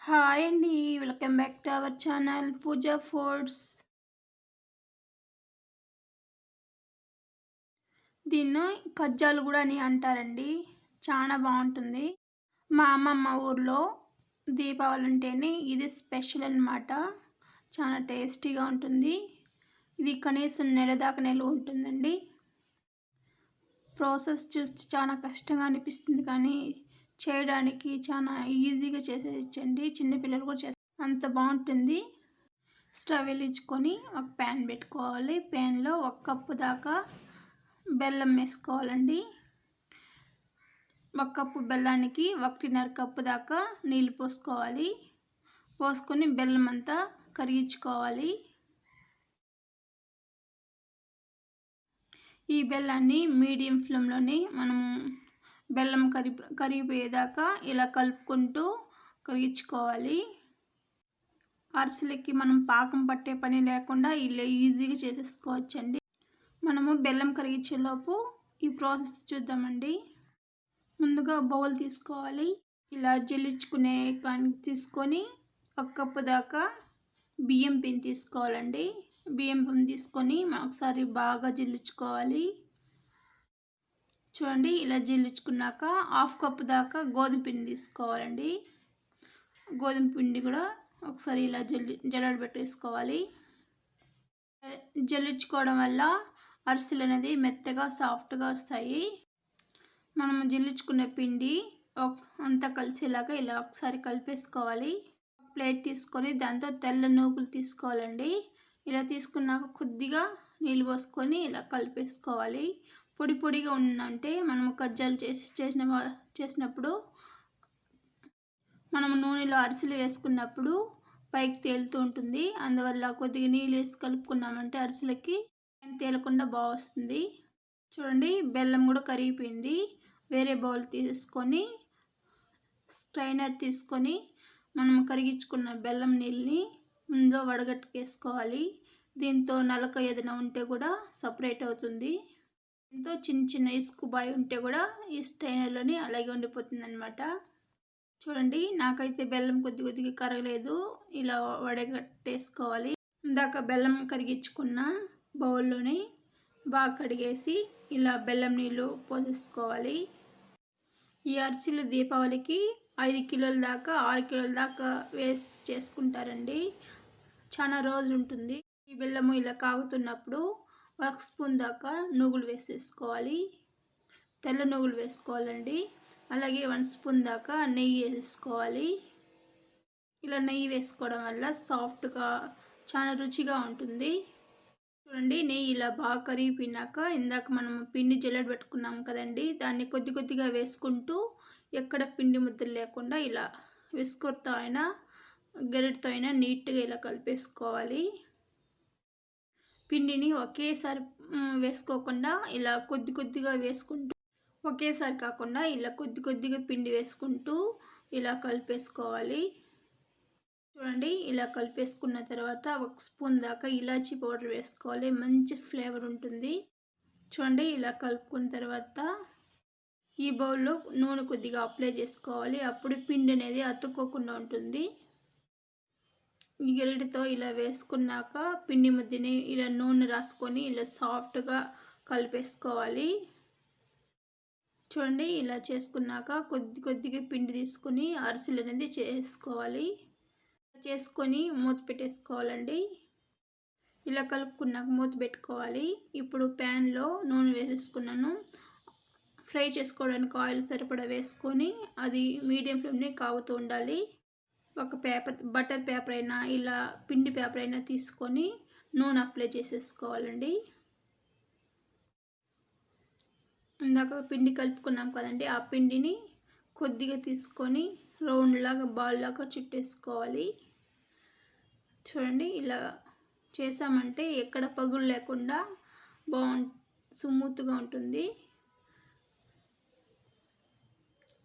Hi అండి. Welcome back to our channel Pooja foods. దీన్ని కజ్జాలు కూడా అని అంటారండి. చాలా బాగుంటుంది. మా అమ్మమ్మ ఊర్లో దీపావళి అంటేనే ఇది స్పెషల్ అన్నమాట. చాలా టేస్టీగా ఉంటుంది. ఇది కనీసం నెల దాకా నిల్వ ఉంటుందండి. ప్రాసెస్ చూస్తే చాలా కష్టంగా అనిపిస్తుంది, కానీ చేయడానికి చాలా ఈజీగా చేసేయచ్చండి. చిన్నపిల్లలు కూడా చేస్తారు, అంత బాగుంటుంది. స్టవ్ వెలిగించుకొని ఒక ప్యాన్ పెట్టుకోవాలి. ప్యాన్లో 1 కప్పు దాకా బెల్లం వేసుకోవాలండి. 1 కప్పు బెల్లానికి 1.5 కప్పు దాకా నీళ్ళు పోసుకోవాలి. పోసుకొని బెల్లం అంతా కరిగించుకోవాలి. ఈ బెల్లాన్ని మీడియం ఫ్లేమ్లోనే మనము బెల్లం కరిగిపోయేదాకా ఇలా కలుపుకుంటూ కరిగించుకోవాలి. అరిసెలకి మనం పాకం పట్టే పని లేకుండా ఇలా ఈజీగా చేసేసుకోవచ్చండి. మనము బెల్లం కరిగించేలోపు ఈ ప్రాసెస్ చూద్దామండి. ముందుగా బౌల్ తీసుకోవాలి. ఇలా జల్లించుకునే తీసుకొని 1 కప్పు దాకా బియ్యం పిండి తీసుకోవాలండి. బియ్యం పిండి తీసుకొని ఒకసారి బాగా జల్లించుకోవాలి. చూడండి, ఇలా జల్లించుకున్నాక 1/2 కప్పు దాకా గోధుమ పిండి తీసుకోవాలండి. గోధుమ పిండి కూడా ఒకసారి ఇలా జల్లెడ పెట్టేసుకోవాలి. జల్లించుకోవడం వల్ల అరిసెలు అనేది మెత్తగా సాఫ్ట్గా వస్తాయి. మనం జల్లించుకున్న పిండి అంతా కలిసేలాగా ఇలా ఒకసారి కలిపేసుకోవాలి. ప్లేట్ తీసుకొని దాంతో తెల్ల నూగులు తీసుకోవాలండి. ఇలా తీసుకున్నాక కొద్దిగా నీళ్ళు పోసుకొని ఇలా కలిపేసుకోవాలి. పొడి పొడిగా ఉందంటే మనము కజ్జాలు చేసినప్పుడు మనము నూనెలో అరిసెలు వేసుకున్నప్పుడు పైకి తేలుతూ ఉంటుంది. అందువల్ల కొద్దిగా నీళ్ళు వేసి కలుపుకున్నామంటే అరిసెలకి తేలకుండా బాగా వస్తుంది. చూడండి, బెల్లం కూడా కరిగిపోయింది. వేరే బౌల్ తీసుకొని స్ట్రైనర్ తీసుకొని మనం కరిగించుకున్న బెల్లం నీళ్ళని ముందులో వడగట్టుకేసుకోవాలి. దీంతో నలక ఏదైనా ఉంటే కూడా సపరేట్ అవుతుంది. దీంతో చిన్న చిన్న ఇసుక బాయి ఉంటే కూడా ఈ స్ట్రైనర్లోని అలాగే ఉండిపోతుంది అన్నమాట. చూడండి, నాకైతే బెల్లం కొద్దిగా కరగలేదు. ఇలా వడగట్టేసుకోవాలి. ఇందాక బెల్లం కరిగించుకున్న బౌల్లోని బాగా కడిగేసి ఇలా బెల్లం నీళ్ళు పోసేసుకోవాలి. ఈ అరిసెలు దీపావళికి 5 కిలోల దాకా 6 కిలోల దాకా వేసి చేసుకుంటారండి. చాలా రోజులు ఉంటుంది. ఈ బెల్లము ఇలా కాగుతున్నప్పుడు 1 స్పూన్ దాకా నువ్వులు వేసేసుకోవాలి. తెల్ల నువ్వులు వేసుకోవాలండి. అలాగే 1 స్పూన్ దాకా నెయ్యి వేసుకోవాలి. ఇలా నెయ్యి వేసుకోవడం వల్ల సాఫ్ట్గా చాలా రుచిగా ఉంటుంది. చూడండి, నెయ్యి ఇలా బాగా కరిగిపోయినాక ఇందాక మనం పిండి జల్లెడ పెట్టుకున్నాం కదండి, దాన్ని కొద్దిగా వేసుకుంటూ ఎక్కడ పిండి ముద్దలు లేకుండా ఇలా విస్కర్తో అయినా గరిటతో అయినా నీట్గా ఇలా కలిపేసుకోవాలి. పిండిని ఒకేసారి వేసుకోకుండా ఇలా కొద్దిగా వేసుకుంటూ, ఒకేసారి కాకుండా ఇలా కొద్దిగా పిండి వేసుకుంటూ ఇలా కలిపేసుకోవాలి. చూడండి, ఇలా కలిపేసుకున్న తర్వాత 1 స్పూన్ దాకా ఇలాచీ పౌడర్ వేసుకోవాలి. మంచి ఫ్లేవర్ ఉంటుంది. చూడండి, ఇలా కలుపుకున్న తర్వాత ఈ బౌల్లో నూనె కొద్దిగా అప్లై చేసుకోవాలి. అప్పుడు పిండి అనేది అతుక్కోకుండా ఉంటుంది. ఈ గరిటెతో ఇలా వేసుకున్నాక పిండి ముద్దని ఇలా నూనె రాసుకొని ఇలా సాఫ్ట్గా కలిపేసుకోవాలి. చూడండి, ఇలా చేసుకున్నాక కొద్దిగా పిండి తీసుకొని అరిసెలు అనేది చేసుకోవాలి. చేసుకొని మూత పెట్టేసుకోవాలండి. ఇలా కలుపుకున్నాక మూత పెట్టుకోవాలి. ఇప్పుడు ప్యాన్లో నూనె వేసేసుకున్నాను. ఫ్రై చేసుకోవడానికి ఆయిల్ సరిపడా వేసుకొని అది మీడియం ఫ్లేమ్లో కాగుతూ ఉండాలి. ఒక బటర్ పేపర్ అయినా ఇలా పిండి పేపర్ అయినా తీసుకొని నూనె అప్లై చేసేసుకోవాలండి. ఇందాక పిండి కలుపుకున్నాం కదండి, ఆ పిండిని కొద్దిగా తీసుకొని రౌండ్ లాగా బాల్ లాగా చుట్టేసుకోవాలి. చూడండి, ఇలా చేసామంటే ఎక్కడ పగులు లేకుండా స్మూత్గా ఉంటుంది.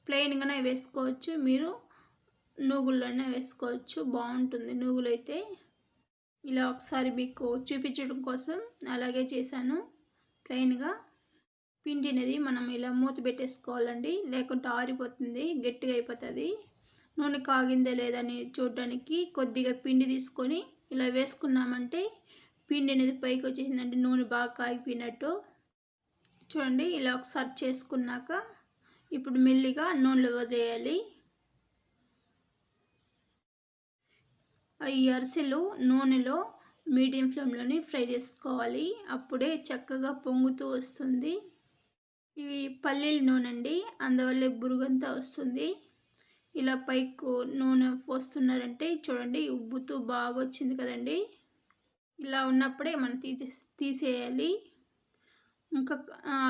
ప్లెయిన్గానే వేసుకోవచ్చు, మీరు నూగుల్లోనే వేసుకోవచ్చు, బాగుంటుంది. నూగులు అయితే ఇలా ఒకసారి మీకు చూపించడం కోసం అలాగే చేశాను. ప్లెయిన్గా పిండి అనేది మనం ఇలా మూత పెట్టేసుకోవాలండి, లేకుంటే ఆరిపోతుంది, గట్టిగా అయిపోతుంది. నూనె కాగిందా లేదని చూడడానికి కొద్దిగా పిండి తీసుకొని ఇలా వేసుకున్నామంటే పిండి అనేది పైకి వచ్చేసిందంటే నూనె బాగా కాగిపోయినట్టు. చూడండి ఇలా ఒకసారి చేసుకున్నాక ఇప్పుడు మెల్లిగా నూనెలో వదిలేయాలి. ఈ అరిసెలు నూనెలో మీడియం ఫ్లేమ్లోనే ఫ్రై చేసుకోవాలి. అప్పుడే చక్కగా పొంగుతూ వస్తుంది. ఇవి పల్లీల నూనె అండి, అందువల్లే బురుగంతా వస్తుంది. ఇలా పైకి నూనె పోస్తున్నారంటే చూడండి ఉబ్బుతూ బాగా వచ్చింది కదండి. ఇలా ఉన్నప్పుడే మనం తీసేయాలి. ఇంకా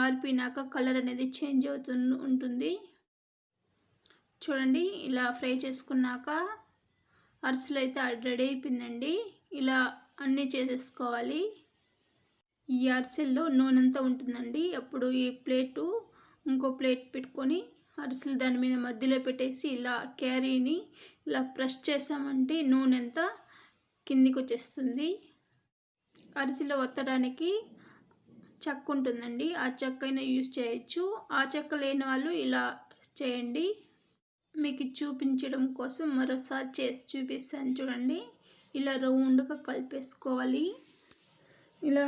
ఆరిపోయినాక కలర్ అనేది చేంజ్ ఉంటుంది. చూడండి ఇలా ఫ్రై చేసుకున్నాక అరిసెలు అయితే రెడీ అయిపోయిందండి. ఇలా అన్నీ చేసేసుకోవాలి. ఈ అరిసెల్లో నూనె అంతా ఉంటుందండి. అప్పుడు ఈ ప్లేటు ఇంకో ప్లేట్ పెట్టుకొని అరిసెలు దాని మీద మధ్యలో పెట్టేసి ఇలా క్యారీని ఇలా ప్రెస్ చేసామంటే నూనె అంతా కిందికి వచ్చేస్తుంది. అరిసెలు ఒత్తడానికి చెక్క ఉంటుందండి, ఆ చెక్క అయినా యూజ్ చేయొచ్చు. ఆ చెక్క లేని వాళ్ళు ఇలా చేయండి. మీకు చూపించడం కోసం మరోసారి చేసి చూపిస్తాను చూడండి. ఇలా రౌండ్గా కలిపేసుకోవాలి. ఇలా